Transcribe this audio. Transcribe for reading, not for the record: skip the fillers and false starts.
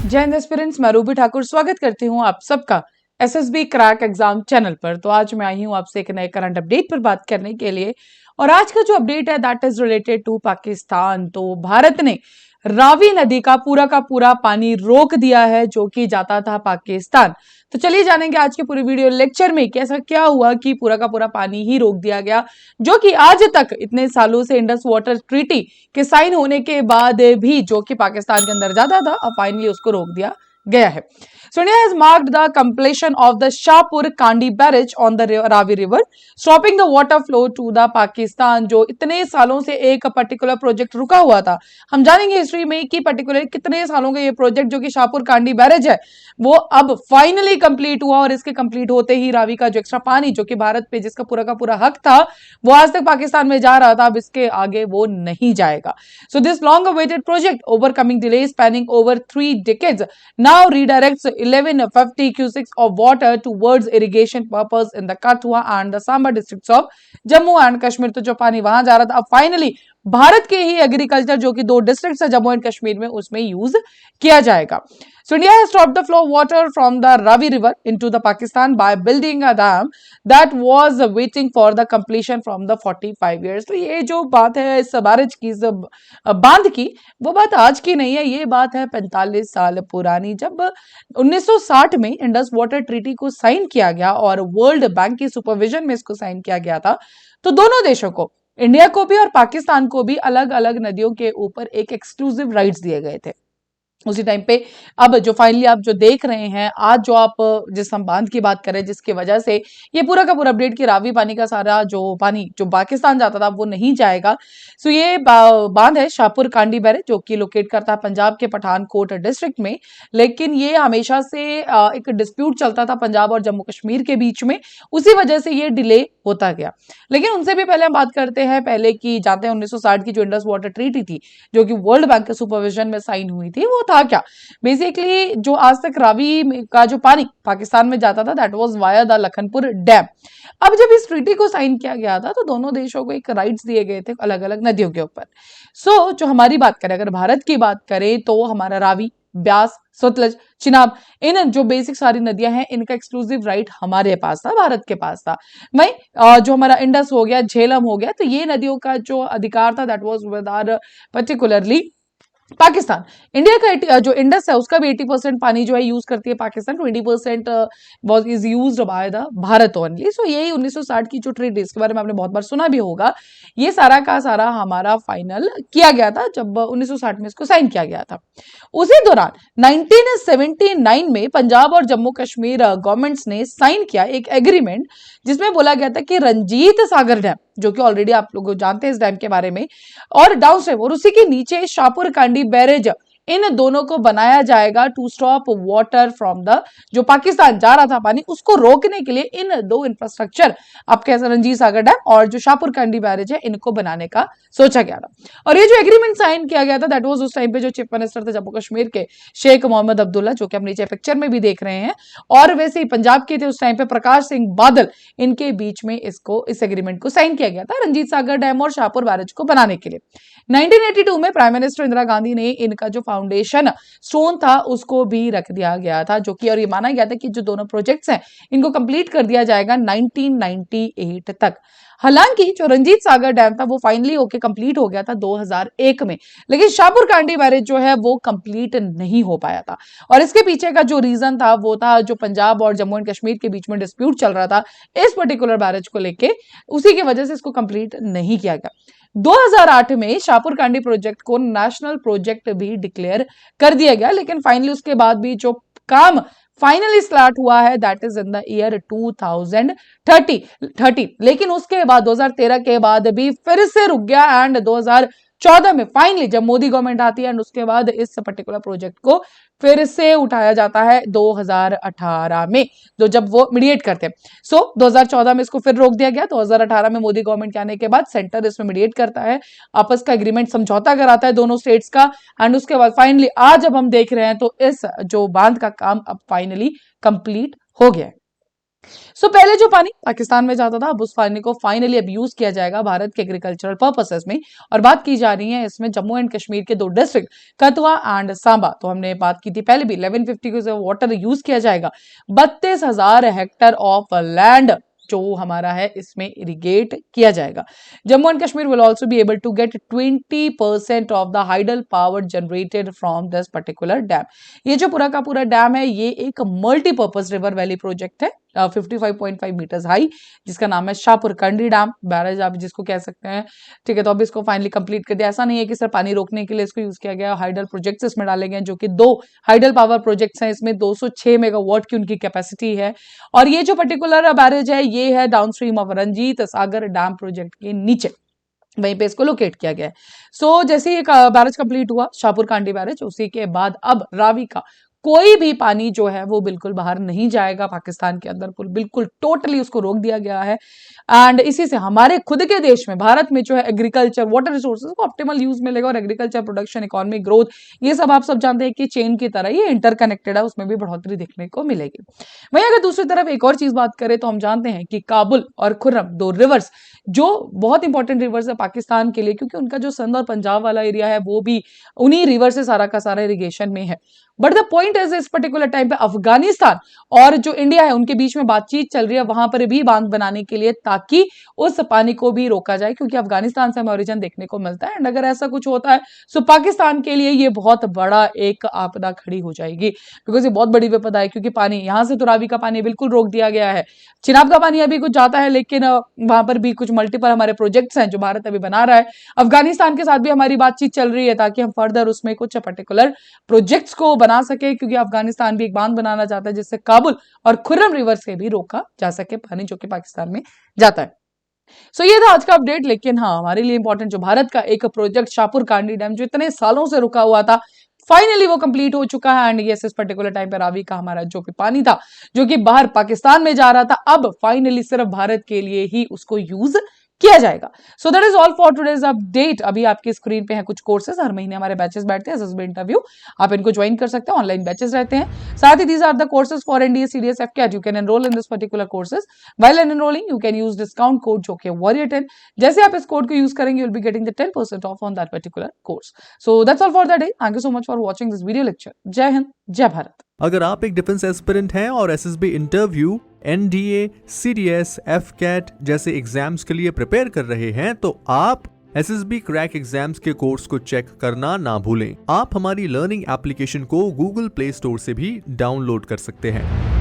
जय हिंद एस्पिरेंट्स, मैं रूबी ठाकुर स्वागत करती हूँ आप सबका एसएसबी क्रैक एग्जाम चैनल पर। तो आज मैं आई हूँ आपसे एक नए करंट अपडेट पर बात करने के लिए, और आज का जो अपडेट है that is related to Pakistan. तो भारत ने रावी नदी का पूरा पानी रोक दिया है जो कि जाता था पाकिस्तान। तो चलिए जानेंगे आज के पूरी वीडियो लेक्चर में कि ऐसा क्या हुआ कि पूरा का पूरा पानी ही रोक दिया गया, जो कि आज तक इतने सालों से इंडस वाटर ट्रीटी के साइन होने के बाद भी जो कि पाकिस्तान के अंदर जाता था, अब फाइनली उसको रोक दिया गया है। So India has marked the completion of the Shahpur Kandi barrage on the Ravi River, stopping the water flow to the Pakistan। जो इतने सालों से एक पर्टिकुलर प्रोजेक्ट रुका हुआ था, हम जानेंगे हिस्ट्री में कि पर्टिकुलर कितने सालों का ये प्रोजेक्ट जो कि शाहपुर कांडी बैरेज है वो अब फाइनली कंप्लीट हुआ, और इसके कंप्लीट होते ही रावी का जो एक्स्ट्रा पानी जो कि भारत पे जिसका पूरा का पूरा हक था वो आज तक पाकिस्तान में जा रहा था, अब इसके आगे वो नहीं जाएगा। So this long awaited project overcoming delay spanning over 3 decades now redirects 1150 cubics of water towards irrigation purpose in the Kathua and the Samba districts of Jammu and Kashmir। तो जो पानी वहां जा रहा था अब फाइनली भारत के ही एग्रीकल्चर जो कि 2 डिस्ट्रिक्ट है जम्मू एंड कश्मीर में, उसमें यूज किया जाएगा। So India has stopped the flow of water from the Ravi River into the Pakistan by building a dam that was waiting for the completion from the 45 years। तो ये जो बात है इस बैरेज की, इस बांध की, वो बात आज की नहीं है, ये बात है 45 साल पुरानी। जब 1960 में इंडस वाटर ट्रीटी को साइन किया गया और वर्ल्ड बैंक की सुपरविजन में इसको साइन किया गया था, तो दोनों देशों को, इंडिया को भी और पाकिस्तान को भी, अलग अलग नदियों के ऊपर एक एक्सक्लूसिव राइट्स दिए गए थे उसी टाइम पे। अब जो फाइनली आप जो देख रहे हैं आज, जो आप जिस हम बांध की बात करें जिसकी वजह से ये पूरा का पूरा अपडेट कि रावी पानी का सारा जो पानी जो पाकिस्तान जाता था वो नहीं जाएगा। सो ये बांध है शाहपुर कांडी बैरेज जो कि लोकेट करता है पंजाब के पठानकोट डिस्ट्रिक्ट में, लेकिन ये हमेशा से एक डिस्प्यूट चलता था पंजाब और जम्मू कश्मीर के बीच में, उसी वजह से ये डिले होता गया। लेकिन उनसे भी पहले हम बात करते हैं पहले की, जानते हैं 1960 की जो इंडस वाटर ट्रीटी थी जो कि वर्ल्ड बैंक के सुपरविजन में साइन हुई थी, वो था क्या बेसिकली, जो आज तक रावी का जो पानी पाकिस्तान में जाता था that was via the Lakhanpur dam. अब जब इस ट्रीटी को साइन किया गया था तो दोनों देशों को एक राइट्स दिए गए थे अलग अलग नदियों के ऊपर। सो जो हमारी बात करें, अगर भारत की बात करें तो हमारा रावी, ब्यास, सतलज, चिनाब, इन जो बेसिक सारी नदियां हैं इनका एक्सक्लूसिव राइट हमारे पास था, भारत के पास था। वही जो हमारा इंडस हो गया, झेलम हो गया, तो ये नदियों का जो अधिकार था that was with our particularly Pakistan. India का जो इंडस है उसका भी 80% पानी जो है यूज करती है Pakistan, 20% was is used by the Bharat only. So यही 1960 की जो ट्रीटी, इसके बारे में आपने बहुत बार सुना भी होगा, ये सारा का सारा हमारा फाइनल किया गया था जब 1960 में इसको साइन किया गया था। उसी दौरान 1979 में पंजाब और जम्मू कश्मीर गवर्नमेंट्स ने साइन किया एक एग्रीमेंट जिसमें बोला गया था कि रंजीत सागर डैम, जो कि ऑलरेडी आप लोग जानते हैं इस डैम के बारे में, और डाउन स्ट्रीम और उसी के नीचे शाहपुर कांडी बैरेज, इन दोनों को बनाया जाएगा to stop water from the, जो पाकिस्तान जा रहा था पानी उसको रोकने के लिए इन दो इंफ्रास्ट्रक्चर, आप कह सकते रंजीत सागर डैम और जो शाहपुर कांडी बैरेज है, इनको बनाने का सोचा गया था। और ये जो एग्रीमेंट साइन किया गया था दैट वाज उस टाइम पे जो चीफ मिनिस्टर थे जम्मू कश्मीर के, शेख मोहम्मद अब्दुल्ला, जो कि हम नीचे पिक्चर में भी देख रहे हैं, और वैसे ही पंजाब के थे उस टाइम पे प्रकाश सिंह बादल, इनके बीच में इस एग्रीमेंट को साइन किया गया था रंजीत सागर डैम और शाहपुर बैरेज को बनाने के लिए। 1982 में प्राइम मिनिस्टर इंदिरा गांधी ने इनका जो फाउंडेशन स्टोन था उसको भी रख दिया गया था, जो कि और ये माना गया था कि जो दोनों प्रोजेक्ट्स हैं इनको कंप्लीट कर दिया जाएगा 1998 तक। हालांकि जो रंजीत सागर डैम था वो फाइनली होके कंप्लीट हो गया था 2001 में, लेकिन शाहपुर कांडी बैरेज जो है वो कंप्लीट नहीं हो पाया था। और इसके पीछे का जो रीजन था वो था जो पंजाब और जम्मू एंड कश्मीर के बीच में डिस्प्यूट चल रहा था इस पर्टिकुलर बैरेज को लेके, उसी की वजह से इसको कंप्लीट नहीं किया गया। 2008 में शाहपुर कांडी प्रोजेक्ट को नेशनल प्रोजेक्ट भी डिक्लेयर कर दिया गया, लेकिन फाइनली उसके बाद भी जो काम फाइनली स्टार्ट हुआ है that is in the year 2030, लेकिन उसके बाद 2013 के बाद भी फिर से रुक गया, एंड 2014 में फाइनली जब मोदी गवर्नमेंट आती है एंड उसके बाद इस पर्टिकुलर प्रोजेक्ट को फिर से उठाया जाता है 2018 में, जो जब वो मीडिएट करते हैं। सो 2014 में इसको फिर रोक दिया गया, 2018 में मोदी गवर्नमेंट के आने के बाद सेंटर इसमें मीडिएट करता है, आपस का एग्रीमेंट समझौता कराता है दोनों स्टेट्स का, एंड उसके बाद फाइनली आज जब हम देख रहे हैं तो इस जो बांध का काम अब फाइनली कंप्लीट हो गया है। पहले जो पानी पाकिस्तान में जाता था, अब उस पानी को फाइनली अब यूज किया जाएगा भारत के एग्रीकल्चरल पर्पसेस में। और बात की जा रही है इसमें जम्मू एंड कश्मीर के 2 डिस्ट्रिक्ट कथुआ एंड सांबा, तो हमने बात की थी पहले भी, 1150 को वाटर यूज किया जाएगा। 32,000 हेक्टर ऑफ लैंड जो हमारा है इसमें इरिगेट किया जाएगा। Jammu and Kashmir will also be able to get 20% of the hydel power generated from this particular dam. ये जो पूरा का पूरा डैम है ये एक मल्टीपर्पज रिवर वैली प्रोजेक्ट है, 55.5 मीटर्स हाई, जिसका नाम है शाहपुर कंडी डैम बैरेज आप जिसको कह सकते हैं। ठीक है, तो अब इसको फाइनली कंप्लीट कर दिया। ऐसा नहीं है कि सिर्फ पानी रोकने के लिए इसको यूज किया गया, हाइडल प्रोजेक्ट्स इसमें डाले गए जो कि 2 हाइडल पावर प्रोजेक्ट्स हैं। इसमें 206 मेगावाट की उनकी कैपेसिटी है। और ये जो पर्टिकुलर बैरेज है ये है downstream of Ranjit Sagar dam project के नीचे, वहीं पे इसको लोकेट किया गया है। जैसे ही बैरेज कंप्लीट हुआ शाहपुर कांडी बैरेज, उसी के बाद अब रावी का कोई भी पानी जो है वो बिल्कुल बाहर नहीं जाएगा पाकिस्तान के अंदर, बिल्कुल टोटली उसको रोक दिया गया है। एंड इसी से हमारे खुद के देश में भारत में जो है एग्रीकल्चर वाटर रिसोर्सेज को ऑप्टिमल यूज मिलेगा और एग्रीकल्चर प्रोडक्शन इकोनॉमिक ग्रोथ ये सब आप सब जानते हैं कि चेन की तरह ये इंटरकनेक्टेड है, उसमें भी बढ़ोतरी देखने को मिलेगी। वहीं अगर दूसरी तरफ एक और चीज बात करें तो हम जानते हैं कि काबुल और खुर्रम 2 रिवर्स जो बहुत इंपॉर्टेंट रिवर्स है पाकिस्तान के लिए, क्योंकि उनका जो सिंध और पंजाब वाला एरिया है वो भी उन्हीं रिवर से सारा का सारा इरिगेशन में है। बट द पॉइंट इज इस पर्टिकुलर टाइम पे अफगानिस्तान और जो इंडिया है उनके बीच में बातचीत चल रही है वहां पर भी बांध बनाने के लिए, ताकि उस पानी को भी रोका जाए, क्योंकि अफगानिस्तान से हमें ओरिजिन देखने को मिलता है। एंड अगर ऐसा कुछ होता है तो पाकिस्तान के लिए ये बहुत बड़ा एक आपदा खड़ी हो जाएगी, बिकॉज ये बहुत बड़ी विपदा है। क्योंकि पानी यहां से तो रावी का पानी बिल्कुल रोक दिया गया है, चिनाब का पानी अभी कुछ जाता है, लेकिन वहां पर भी कुछ मल्टीपल हमारे प्रोजेक्ट्स हैं जो भारत अभी बना रहा है। अफगानिस्तान के साथ भी हमारी बातचीत चल रही है ताकि हम फर्दर उसमें कुछ पर्टिकुलर प्रोजेक्ट्स को बना सके, क्योंकि अफगानिस्तान भी एक बांध बनाना चाहता है जिससे काबुल और खुर्रम रिवर से भी रोका जा सके पानी जो कि पाकिस्तान में जाता है। ये था आज का अपडेट। लेकिन हाँ, हमारे लिए इंपॉर्टेंट जो भारत का एक प्रोजेक्ट शाहपुर कांडी डैम जो इतने सालों से रुका हुआ था, फाइनली वो कंप्लीट हो चुका है। एंड यस, इस पर्टिकुलर टाइम पर रावी का हमारा जो कि पानी था जो कि बाहर पाकिस्तान में जा रहा था, अब फाइनली सिर्फ भारत के लिए ही उसको यूज किया जाएगा। So that is all for today's update. अभी आपकी स्क्रीन पे है कुछ कोर्सेज, हर महीने हमारे बैचेस बैठते हैं, एसएसबी इंटरव्यू, आप इनको ज्वाइन कर सकते हैं, ऑनलाइन बैचेस रहते हैं। साथ ही these are the courses for NDA CDS AFCAT, you can enroll in this particular courses. While enrolling you can use discount code जो कि वॉरियर 10। जैसे आप इस कोड को यूज करेंगे you will be getting the 10% of on that particular course. So that's all for the day. Thank you so much for watching this video lecture. जय हिंद, जय भारत। अगर आप एक डिफेंस एस्पिरेंट हैं और एसएसबी इंटरव्यू, एनडीए, सीडीएस, एफकेट जैसे exams के लिए प्रिपेयर कर रहे हैं तो आप एसएसबी क्रैक एग्जाम्स के कोर्स को चेक करना ना भूलें। आप हमारी लर्निंग एप्लीकेशन को गूगल प्ले स्टोर से भी डाउनलोड कर सकते हैं।